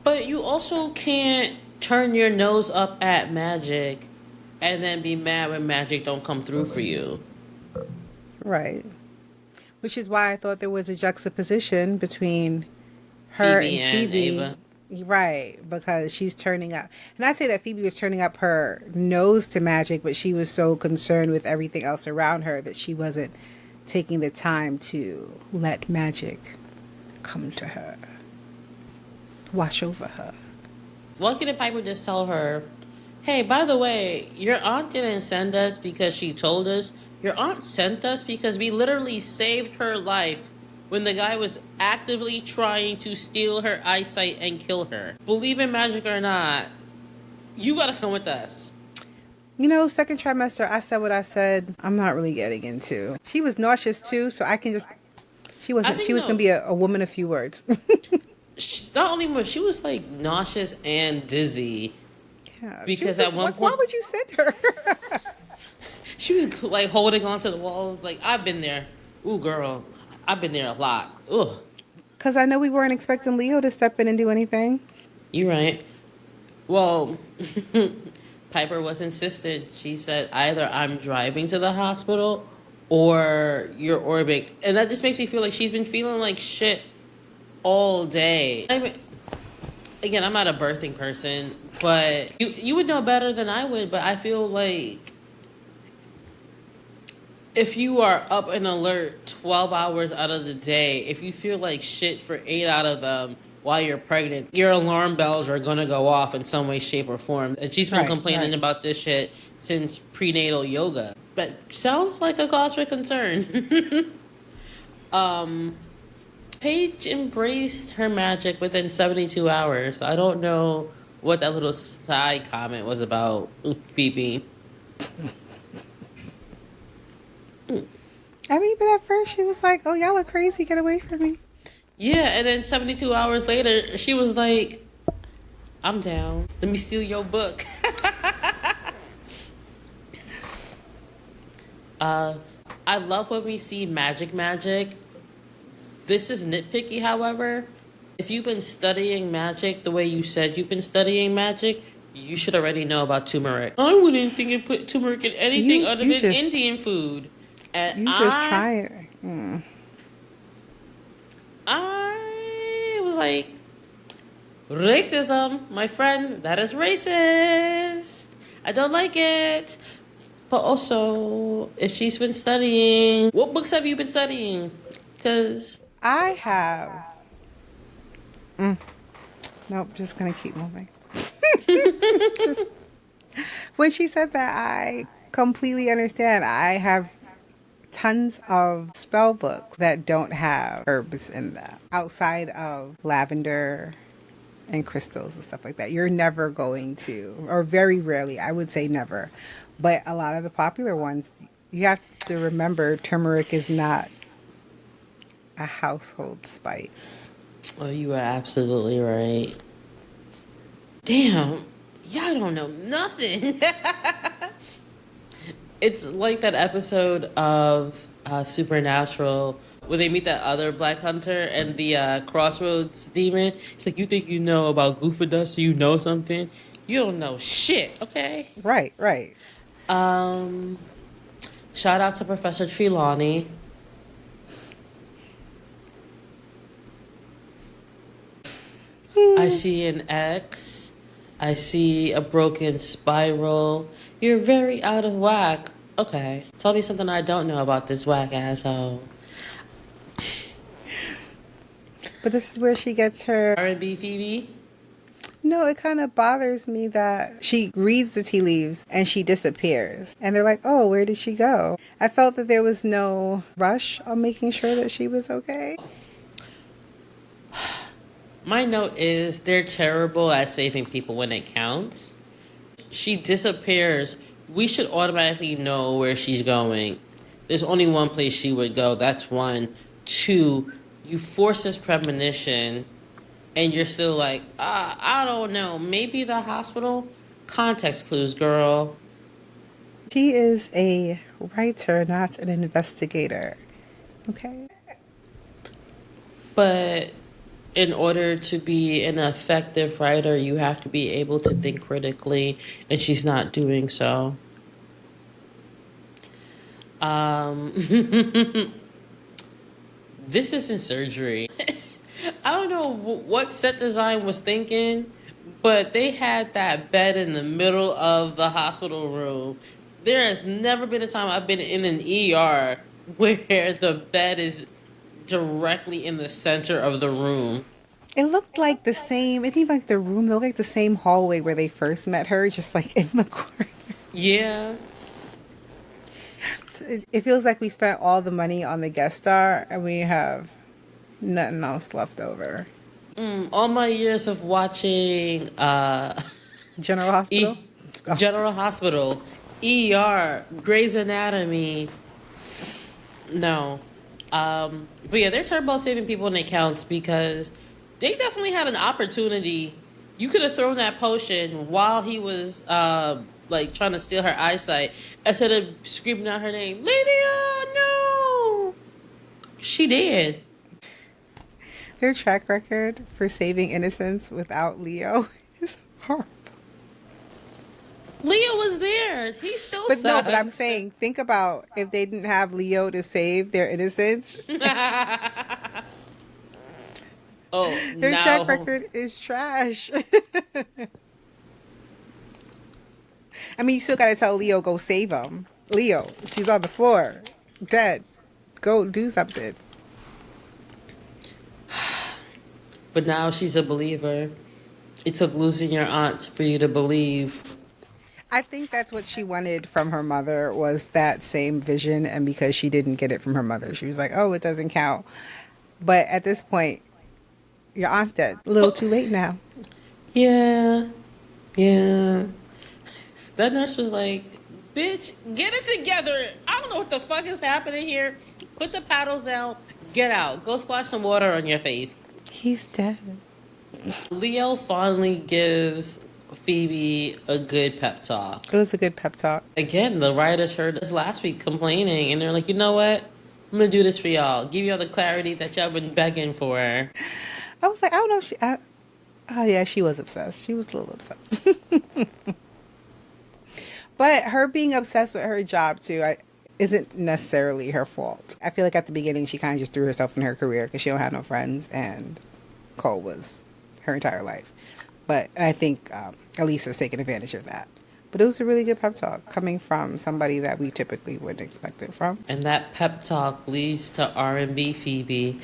But you also can't turn your nose up at Magic and then be mad when Magic don't come through for you. Right. Which is why I thought there was a juxtaposition between her Phoebe and Phoebe. Ava. Right, because she's turning up. And I say that Phoebe was turning up her nose to Magic, but she was so concerned with everything else around her that she wasn't taking the time to let Magic come to her, wash over her. Why couldn't Piper just tell her, hey, by the way, your aunt didn't send us because she told us. Your aunt sent us because we literally saved her life when the guy was actively trying to steal her eyesight and kill her. Believe in magic or not, you gotta come with us. You know, second trimester, I said what I said. I'm not really getting into. She was nauseous too, so I can just. She wasn't. She was gonna be a woman of few words. Not only was she was like nauseous and dizzy. Yeah, because at one point, why would you send her? she was like holding onto the walls. Like, I've been there. Ooh, girl, I've been there a lot. Ugh. Because I know we weren't expecting Leo to step in and do anything. You're right. Well, Piper was insistent. She said, either I'm driving to the hospital or you're orbiting. And that just makes me feel like she's been feeling like shit all day. I mean, again, I'm not a birthing person, but you would know better than I would, but I feel like if you are up and alert 12 hours out of the day, if you feel like shit for 8 out of them while you're pregnant, your alarm bells are going to go off in some way, shape, or form. And she's been complaining about this shit since prenatal yoga. But sounds like a cause for concern. Paige embraced her magic within 72 hours. I don't know what that little side comment was about, Phoebe. I mean, but at first she was like, oh, y'all are crazy. Get away from me. Yeah, and then 72 hours later, she was like, I'm down. Let me steal your book. I love when we see magic. This is nitpicky, however. If you've been studying magic the way you said you've been studying magic, you should already know about turmeric. I wouldn't think it put turmeric in anything other than Indian food. And you just try it. I was like, Racism, my friend, that is racist. I don't like it. But also, if she's been studying, what books have you been studying? Because I have. Mm, nope, just gonna keep moving. Just when she said that, I completely understand. I have tons of spell books that don't have herbs in them outside of lavender and crystals and stuff like that. You're never going to, or very rarely, I would say never. But a lot of the popular ones, you have to remember turmeric is not a household spice. oh, you are absolutely right. Damn, y'all don't know nothing. It's like that episode of Supernatural where they meet that other black hunter and the Crossroads demon. It's like, you think you know about Goofa Dust, so you know something? You don't know shit, okay? Right, right. Um, Shout out to Professor Trelawney. I see an X. I see a broken spiral. You're very out of whack. Okay, tell me something I don't know about this whack asshole. But this is where she gets her. R&B Phoebe? No, it kind of bothers me that she reads the tea leaves and she disappears. And they're like, oh, where did she go? I felt that there was no rush on making sure that she was okay. My note is they're terrible at saving people when it counts. She disappears. We should automatically know where she's going. There's only one place she would go. That's one. Two, you force this premonition and you're still like, I don't know. Maybe the hospital? Context clues, girl. She is a writer, not an investigator. Okay? But in order to be an effective writer, you have to be able to think critically, and she's not doing so. Um, this isn't surgery. I don't know what set design was thinking, but they had that bed in the middle of the hospital room. There has never been a time I've been in an ER where the bed is directly in the center of the room. It looked like the same, it even like the room, it looked like the same hallway where they first met her, just like in the corner. Yeah. It feels like we spent all the money on the guest star and we have nothing else left over. All my years of watching General Hospital? Oh. General Hospital, ER, Grey's Anatomy. No. But yeah, they're terrible at saving people when it counts because they definitely had an opportunity. You could have thrown that potion while he was like trying to steal her eyesight instead of screaming out her name, Lydia, no. She did. Their track record for saving innocence without Leo is horrible. Leo was there. He still But no, sucked. but I'm saying, think about if they didn't have Leo to save their innocence. Oh, Their no. track record is trash. I mean, you still got to tell Leo, go save him. Leo, she's on the floor, dead. Go do something. But now she's a believer. It took losing your aunt for you to believe. I think that's what she wanted from her mother was that same vision. And because she didn't get it from her mother, she was like, oh, it doesn't count. But at this point, your aunt's dead. A little too late now. Yeah. Yeah. That nurse was like, bitch, get it together. I don't know what the fuck is happening here. Put the paddles down. Get out. Go splash some water on your face. He's dead. Leo finally gives Phoebe a good pep talk. It was a good pep talk. Again, the writers heard us last week complaining, and they're like, you know what? I'm going to do this for y'all. Give y'all the clarity that y'all been begging for. I was like, I don't know if she... oh, yeah, she was obsessed. She was a little obsessed. But her being obsessed with her job, too, isn't necessarily her fault. I feel like at the beginning, she kind of just threw herself in her career because she don't have no friends, and Cole was her entire life. But I think Elisa's taken advantage of that. But it was a really good pep talk coming from somebody that we typically wouldn't expect it from. And that pep talk leads to R&B Phoebe.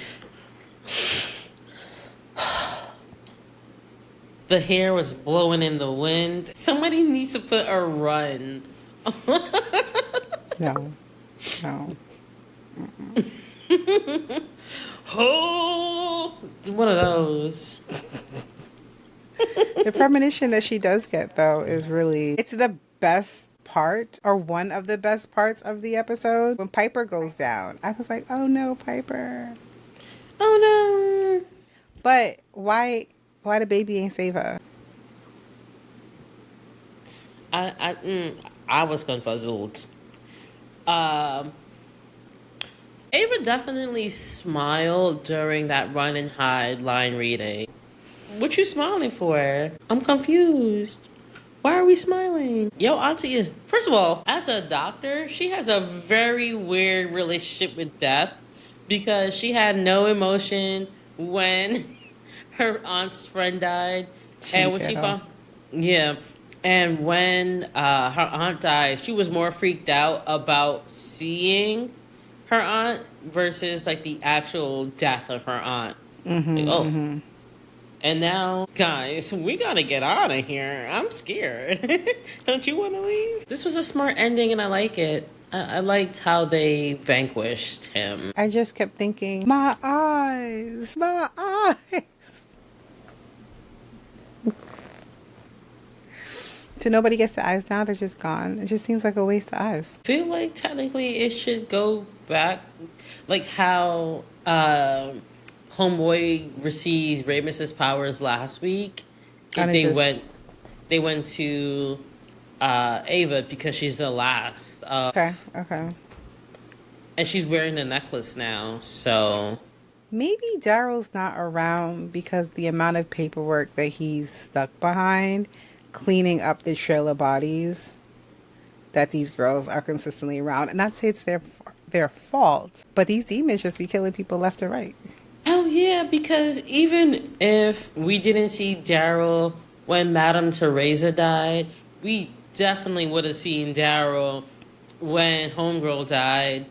The hair was blowing in the wind. Somebody needs to put a run. No, no. Oh, one of those. The premonition that she does get, though, is really, it's the best part, or one of the best parts of the episode. When Piper goes down, I was like, oh no, Piper. Oh no. But why the baby ain't save her? I was confuzzled. Um, Ava definitely smiled during that run and hide line reading. What you smiling for? I'm confused. Why are we smiling? Yo, auntie is, first of all, as a doctor, she has a very weird relationship with death because she had no emotion when her aunt's friend died. And when she found, yeah. And when her aunt died, she was more freaked out about seeing her aunt versus like the actual death of her aunt. Like, oh. Mm-hmm. And now, guys, we gotta get out of here. I'm scared. Don't you want to leave? This was a smart ending, and I like it. I liked how they vanquished him. I just kept thinking, my eyes, my eyes. So nobody gets the eyes now, they're just gone. It just seems like a waste of eyes. I feel like technically it should go back, like how Homeboy received Ramus's powers last week. They went to Ava because she's the last. Okay. And she's wearing the necklace now, so maybe Daryl's not around because the amount of paperwork that he's stuck behind cleaning up the trail of bodies that these girls are consistently around. And not to say it's their fault, but these demons just be killing people left and right. Oh yeah, because even if we didn't see Daryl when Madame Teresa died, we definitely would have seen Daryl when Homegirl died.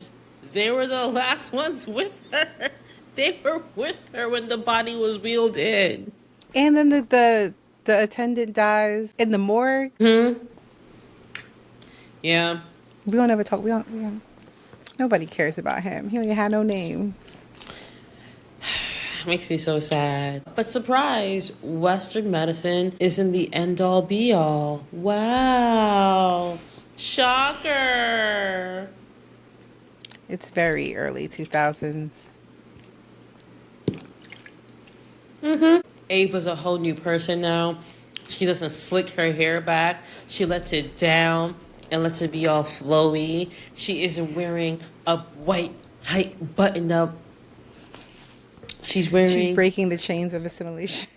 They were the last ones with her. They were with her when the body was wheeled in. And then the attendant dies in the morgue. Yeah. We don't ever talk. We don't. Nobody cares about him. He don't even have no name. Makes me so sad. But surprise, Western medicine isn't the end-all be-all. Wow. Shocker. It's very early 2000s. Ava's a whole new person now. She doesn't slick her hair back. She lets it down and lets it be all flowy. She isn't wearing a white, tight, buttoned-up. She's breaking the chains of assimilation.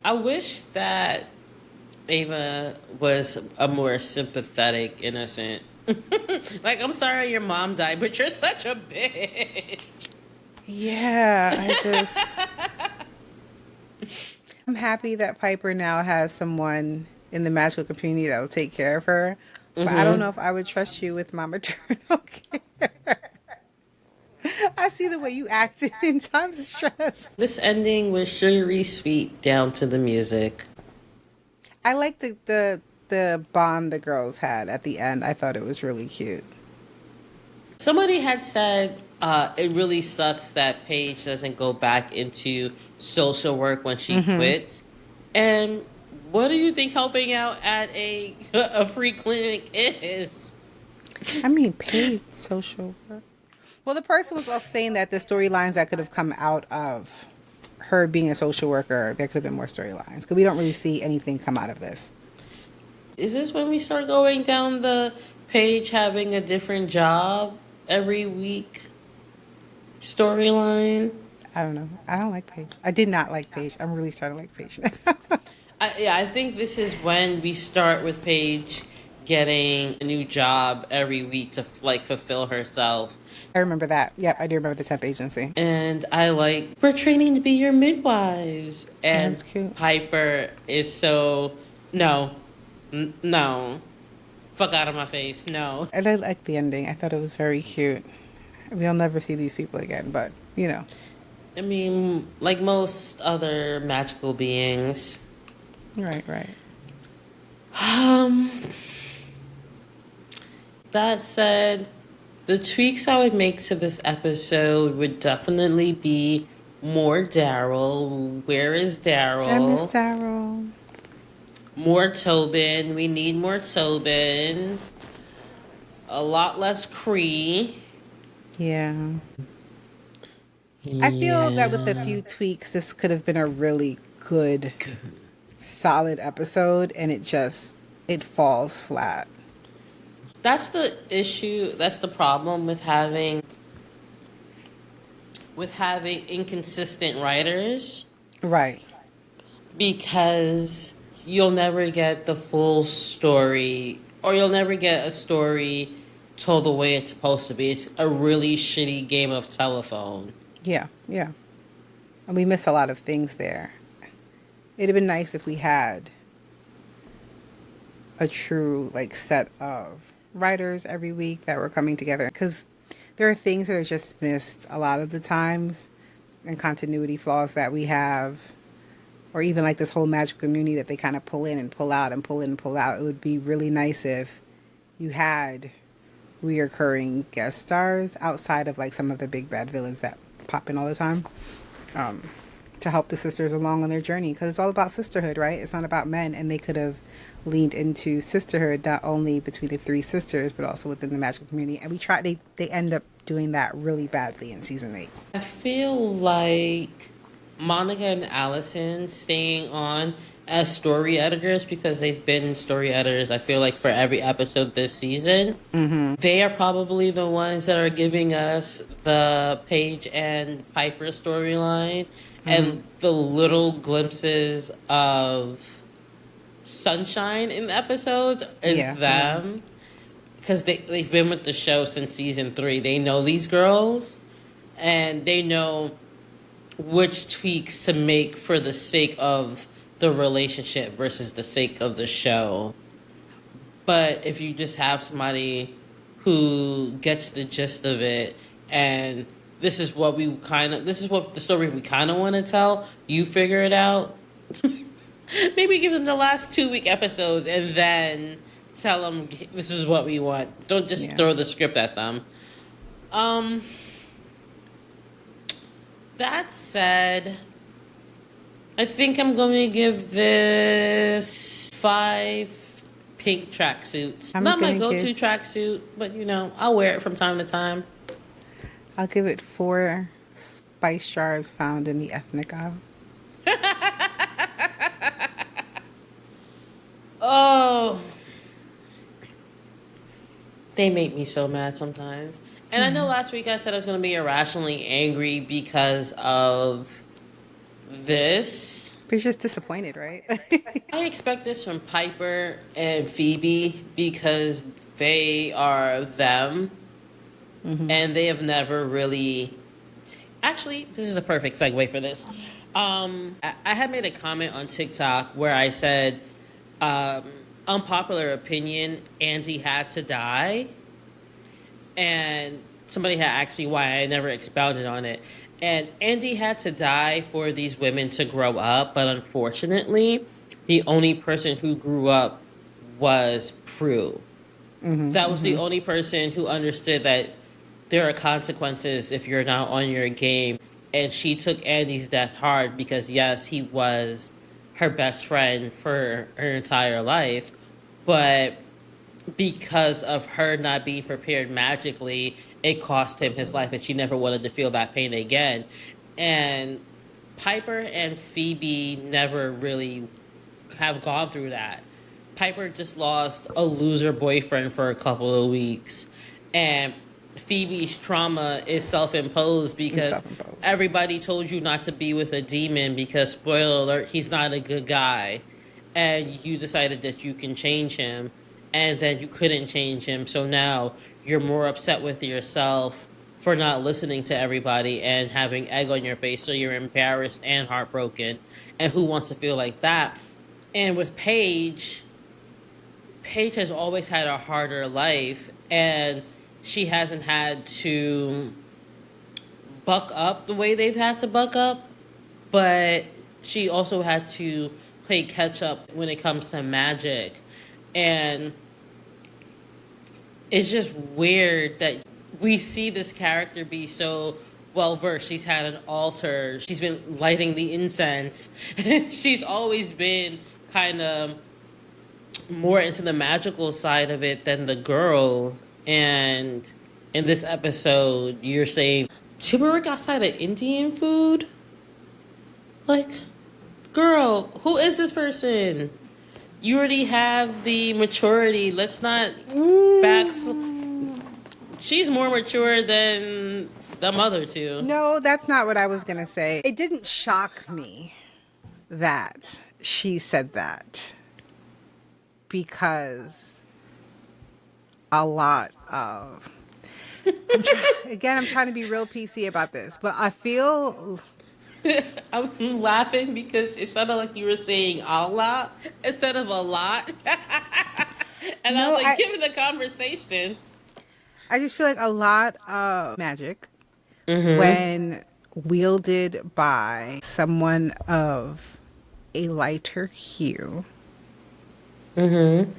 I wish that Ava was a more sympathetic innocent. Like, I'm sorry your mom died, but you're such a bitch. Yeah, I'm happy that Piper now has someone in the magical community that will take care of her. But I don't know if I would trust you with my maternal care. I see the way you acted in times of stress. This ending was sugary sweet down to the music. I like the bond the girls had at the end. I thought it was really cute. Somebody had said it really sucks that Paige doesn't go back into social work when she quits. And what do you think helping out at a free clinic is? I mean, paid social work. Well, the person was also saying that the storylines that could have come out of her being a social worker, there could have been more storylines. Because we don't really see anything come out of this. Is this when we start going down the Paige having a different job every week storyline? I don't know. I don't like Paige. I did not like Paige. I'm really starting to like Paige now. I think this is when we start with Paige getting a new job every week to like fulfill herself. I remember that. Yep, I do remember the temp agency. And I like, we're training to be your midwives. That And was cute. Piper is so, no, no, fuck out of my face, no. And I liked the ending. I thought it was very cute. We'll never see these people again, but you know. I mean, like most other magical beings. Right, right. Um, that said, the tweaks I would make to this episode would definitely be more Daryl. Where is I miss Daryl? Daryl. More Tobin. We need more Tobin. A lot less Cree. Yeah. I feel that with a Yeah. few tweaks, this could have been a really good, solid episode, and it falls flat. That's the issue. That's the problem with having inconsistent writers, Right. because you'll never get the full story, or you'll never get a story told the way it's supposed to be. It's a really shitty game of telephone. Yeah, yeah. And we miss a lot of things there. It'd have been nice if we had a true like set of writers every week that were coming together, because there are things that are just missed a lot of the times, and continuity flaws that we have, or even like this whole magical community that they kind of pull in and pull out and pull in and pull out. It would be really nice if you had reoccurring guest stars outside of like some of the big bad villains that pop in all the time, to help the sisters along on their journey, because it's all about sisterhood, right? It's not about men, and they could have leaned into sisterhood not only between the three sisters but also within the magical community, and they end up doing that really badly in season 8. I feel like Monica and Allison staying on as story editors, because they've been story editors, I feel like, for every episode this season. They are probably the ones that are giving us the Paige and Piper storyline, and the little glimpses of sunshine in the episodes is Yeah. them. Because they've been with the show since season 3. They know these girls, and they know which tweaks to make for the sake of the relationship versus the sake of the show. But if you just have somebody who gets the gist of it, and this is what the story we kind of want to tell, you figure it out. Maybe give them the last 2-week episodes and then tell them this is what we want. Don't just throw the script at them. That said, I think I'm going to give this 5 pink tracksuits. I'm Not my gonna go-to tracksuit, but I'll wear it from time to time. I'll give it 4 spice jars found in the ethnic aisle. Oh, they make me so mad sometimes. And I know last week I said I was going to be irrationally angry because of this. But you're just disappointed, right? I expect this from Piper and Phoebe because they are them. And they have never really... Actually, this is a perfect segue for this. I had made a comment on TikTok where I said, unpopular opinion, Andy had to die. And somebody had asked me why I never expounded on it. And Andy had to die for these women to grow up, but unfortunately, the only person who grew up was Prue. That was the only person who understood that there are consequences if you're not on your game. And she took Andy's death hard because, yes, he was her best friend for her entire life, but because of her not being prepared magically, it cost him his life, and she never wanted to feel that pain again. And Piper and Phoebe never really have gone through that. Piper just lost a loser boyfriend for a couple of weeks, and Phoebe's trauma is self-imposed because everybody told you not to be with a demon because, spoiler alert, he's not a good guy, and you decided that you can change him. and then you couldn't change him. So now you're more upset with yourself for not listening to everybody and having egg on your face. So you're embarrassed and heartbroken. And who wants to feel like that? And with Paige, Paige has always had a harder life, and she hasn't had to buck up the way they've had to buck up, but she also had to play catch up when it comes to magic. And it's just weird that we see this character be so well versed. She's had an altar, she's been lighting the incense, she's always been kind of more into the magical side of it than the girls. And in this episode, you're saying turmeric outside of Indian food? Like, girl, who is this person? You already have the maturity. Let's not back. She's more mature than the mother two. No, that's not what I was going to say. It didn't shock me that she said that because a lot of. I'm trying to be real PC about this, but I feel. I'm laughing because it sounded like you were saying a lot instead of a lot. And I No, was like, given the conversation. I just feel like a lot of magic when wielded by someone of a lighter hue can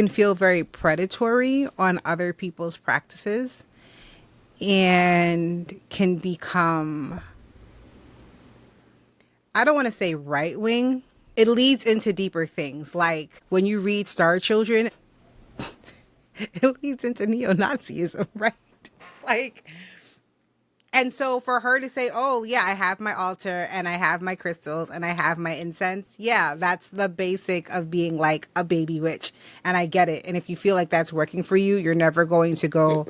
feel very predatory on other people's practices and can become, I don't want to say right wing. It leads into deeper things. Like when you read Star Children, it leads into neo-Nazism, right? Like, and so for her to say, oh, yeah, I have my altar and I have my crystals and I have my incense. Yeah, that's the basic of being like a baby witch. And I get it. And if you feel like that's working for you, you're never going to go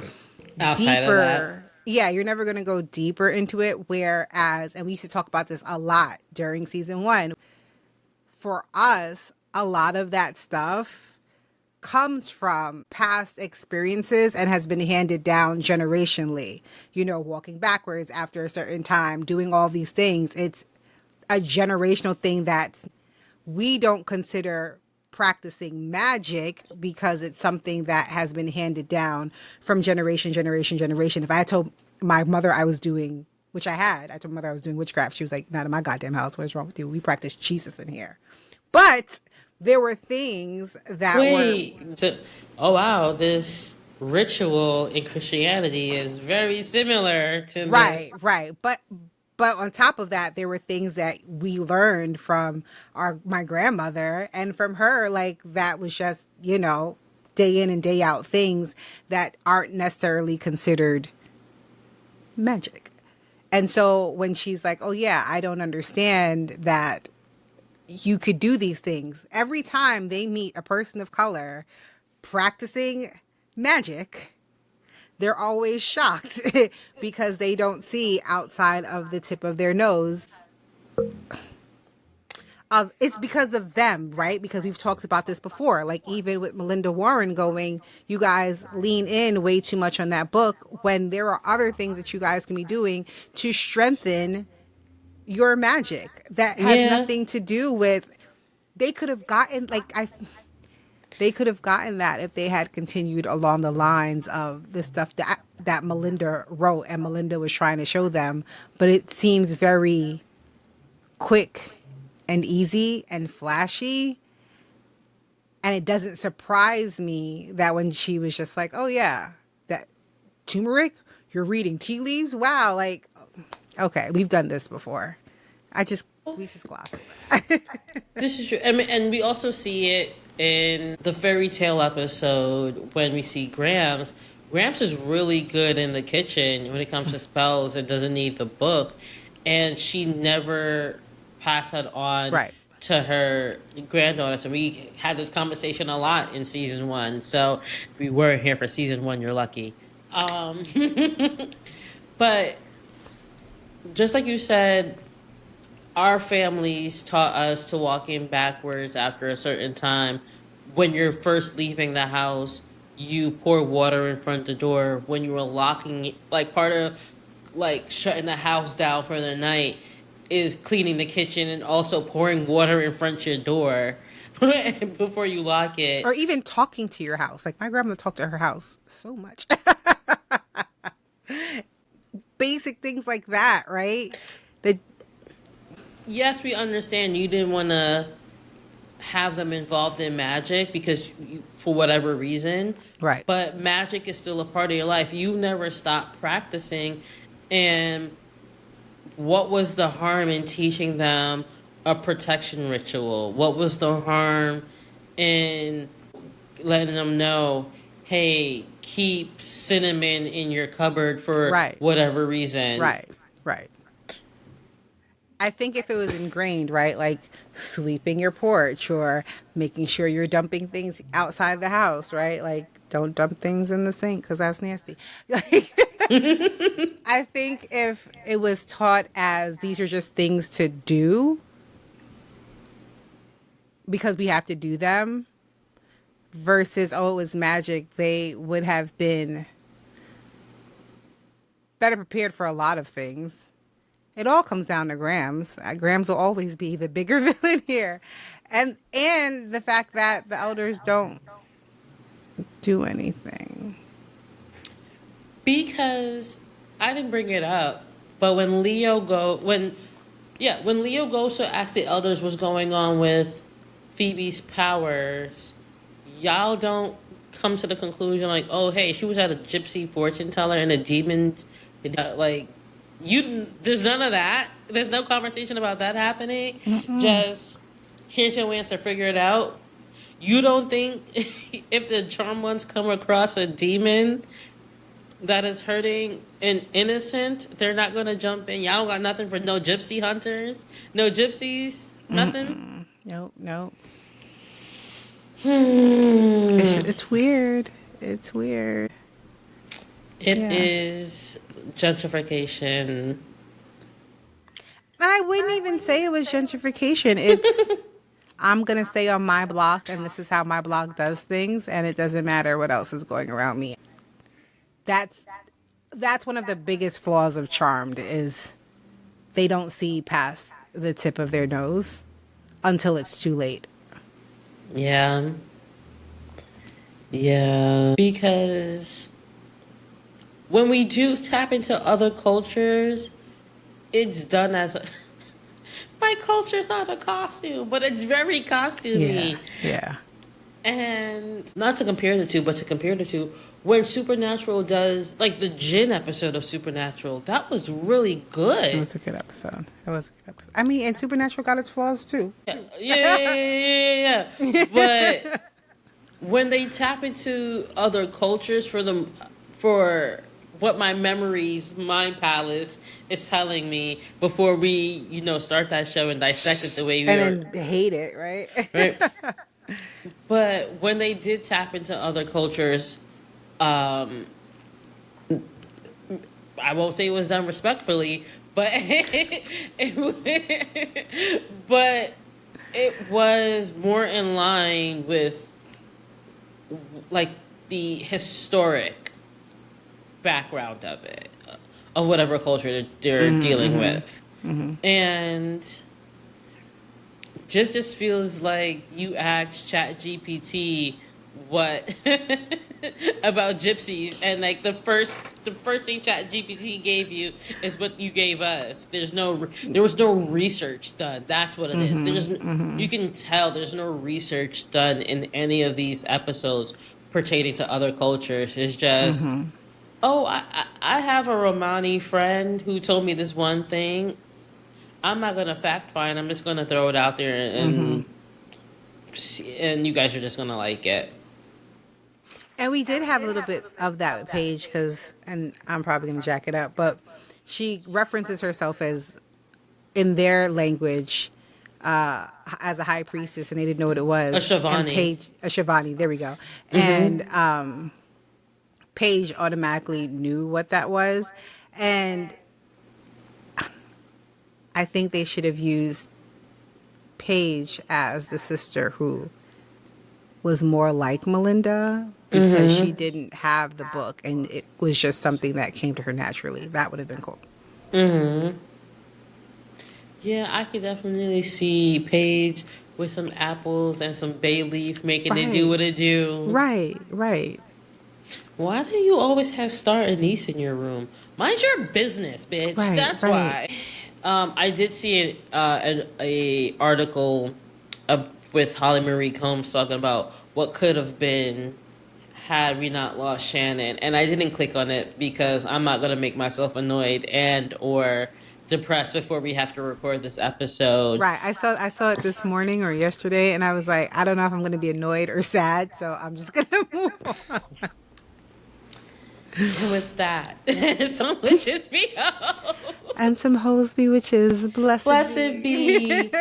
Outside of that. deeper. Yeah, you're never going to go deeper into it. Whereas, and we used to talk about this a lot during season 1, for us, a lot of that stuff comes from past experiences and has been handed down generationally. You know, walking backwards after a certain time, doing all these things. It's a generational thing that we don't consider practicing magic because it's something that has been handed down from generation. If I told my mother I was doing, which I told my mother I was doing witchcraft, she was like, not in my goddamn house. What's wrong with you? We practice Jesus in here. But there were things that Wait. Oh, wow. This ritual in Christianity is very similar to right, this. right. But on top of that, there were things that we learned from my grandmother and from her, like that was just, you know, day in and day out things that aren't necessarily considered magic. And so when she's like, oh yeah, I don't understand that you could do these things. Every time they meet a person of color practicing magic, they're always shocked because they don't see outside of the tip of their nose. It's because of them, right? Because we've talked about this before. Like even with Melinda Warren going, you guys lean in way too much on that book when there are other things that you guys can be doing to strengthen your magic that has Yeah. nothing to do with. They could have gotten they could have gotten that if they had continued along the lines of the stuff that Melinda wrote and Melinda was trying to show them. But it seems very quick and easy and flashy. And it doesn't surprise me that when she was just like, oh yeah, that turmeric, you're reading tea leaves. Wow. Like, okay, we've done this before. We just gloss over. This is true. I mean, and we also see it in the fairy tale episode when we see Grams. Grams is really good in the kitchen when it comes to spells and doesn't need the book. And she never passed that on Right. to her granddaughter. So we had this conversation a lot in season 1. So if you weren't here for season 1, you're lucky. But just like you said, our families taught us to walk in backwards after a certain time when you're first leaving the house, you pour water in front of the door. When you were locking, like part of like shutting the house down for the night is cleaning the kitchen and also pouring water in front of your door before you lock it. Or even talking to your house. Like my grandmother talked to her house so much. Basic things like that, right? The Yes, we understand you didn't want to have them involved in magic because for whatever reason, right. but magic is still a part of your life. You never stop practicing, and what was the harm in teaching them a protection ritual? What was the harm in letting them know, hey, keep cinnamon in your cupboard for Right. whatever reason? Right. Right. I think if it was ingrained, right, like sweeping your porch or making sure you're dumping things outside the house, right? Like don't dump things in the sink because that's nasty. Like, I think if it was taught as these are just things to do because we have to do them versus, oh, it was magic, they would have been better prepared for a lot of things. It all comes down to Grams. Grams will always be the bigger villain here, and the fact that the elders don't do anything. Because I didn't bring it up, but when Leo goes to ask the elders what's going on with Phoebe's powers, y'all don't come to the conclusion like, oh hey, she was at a gypsy fortune teller and a demon, like you. There's none of that. There's no conversation about that happening. Just here's your answer. Figure it out. You don't think if the charm ones come across a demon that is hurting an innocent, they're not gonna jump in. Y'all don't got nothing for no gypsy hunters, no gypsies, nothing. Nope, nope. Hmm. It's weird. It's weird. It Yeah. is gentrification. I wouldn't even say it was gentrification. It's I'm gonna stay on my block, and this is how my block does things, and it doesn't matter what else is going around me. That's that's one of the biggest flaws of Charmed is they don't see past the tip of their nose until it's too late. Yeah, yeah. Because when we do tap into other cultures, it's done as a. My culture's not a costume, but it's very Yeah, costumey. yeah. And not to compare the two, but to compare the two, when Supernatural does, like the Jin episode of Supernatural, that was really It good. was a good episode. It was a good episode. I mean, and Supernatural got its flaws too. Yeah. But when they tap into other cultures for what my memories, mind palace is telling me before we, start that show and dissect it the way we are, And then hate it, right? right? But when they did tap into other cultures, um, I won't say it was done respectfully, but but it was more in line with like the historic background of it, of whatever culture they're dealing with, and just feels like you asked ChatGPT what about gypsies, and like the first thing ChatGPT gave you is what you gave us. There was no research done. That's what it is. You can tell there's no research done in any of these episodes pertaining to other cultures. It's just, oh, I have a Romani friend who told me this one thing. I'm not gonna fact find. I'm just gonna throw it out there, and you guys are just gonna like it. And we did have a little bit of that with Paige because, and I'm probably going to jack it up, but she references herself as, in their language, as a high priestess, and they didn't know what it was. A And Shivani. Paige, a Shivani, there we go. And Paige automatically knew what that was. And I think they should have used Paige as the sister who was more like Melinda because she didn't have the book and it was just something that came to her naturally. That would have been cool. Yeah, I could definitely see Paige with some apples and some bay leaf making it do Right. what it do. Right. Why do you always have Star Anise in your room? Mind your business, bitch. That's Right. why. I did see a article with Holly Marie Combs talking about what could have been had we not lost Shannon, and I didn't click on it because I'm not gonna make myself annoyed and or depressed before we have to record this episode. Right. I saw it this morning or yesterday and I was like, I don't know if I'm going to be annoyed or sad, so I'm just going to move on. And with that, some witches be And some hoes be witches. Blessed blessed be. be.